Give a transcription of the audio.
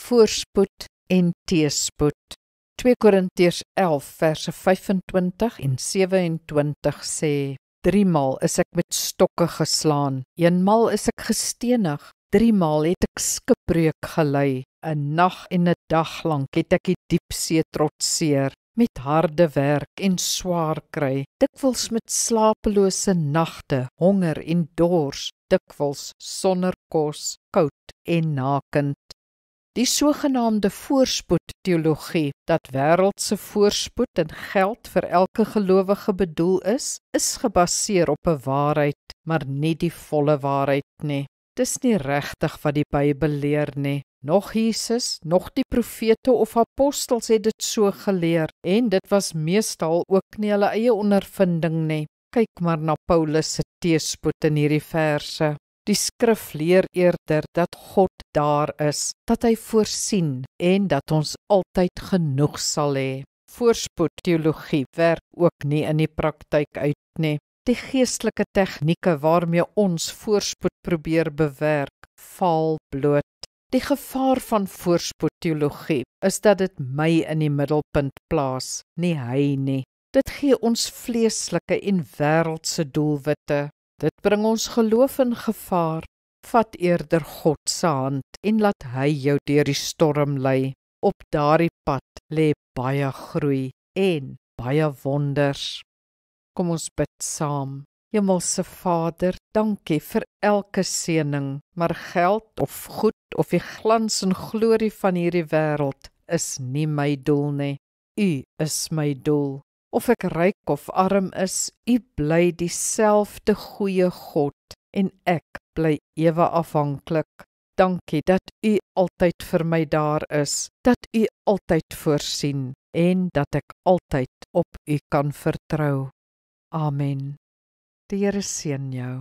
voorspoed en teëspoed. 2 Korintiërs 11 verse 25 en 27 sê: 3 maal is ek met stokke geslaan, 1 maal is ek gestenig, 3 maal het ek skipbreuk gelei, 'n nag en 'n dag lank het ek die diepsee trotseer, met harde werk en swaar kry, dikwels met slapelose nagte, honger en dors, dikwels sonder kos, koud en nakend. Die sogenaamde voorspoedteologie, dat wêreldse voorspoed en geld vir elke gelowige bedoel is gebaseer op 'n waarheid, maar nie die volle waarheid nie. Dis nie regtig wat die Bybel leer nie. Nog Jesus, nog die profete of apostels het dit so geleer, en dit was meestal ook nie hulle eie ondervinding nie. Kyk maar na Paulus se teëspoed in hierdie verse. Die skrif leer eerder dat God daar is, dat hy voorsien en dat ons altyd genoeg sal hê. Voorspoedteologie werk ook nie in die praktyk uit nie. Die geestelike tegnieke waarmee ons voorspoed probeer bewerk, val bloot. Die gevaar van voorspoedteologie is dat dit my in die middelpunt plaas, nie hy nie. Dit gee ons vleeslike en wêreldse doelwitte. Dit bring ons geloof in gevaar. Vat eerder God se hand en laat hy jou deur die storm lei. Op daardie pad lê baie groei en baie wonders. Kom ons bid saam. Hemelse Vader, dankie vir elke seëning, maar geld of goed of die glans en glorie van hierdie wêreld is nie my doel nie. U is my doel. Of ek ryk of arm is, U bly dieselfde goeie God en ek bly ewe afhanklik. Dankie dat U altyd vir my daar is, dat U altyd voorsien en dat ek altyd op U kan vertrou. Amen. Die Here seën jou.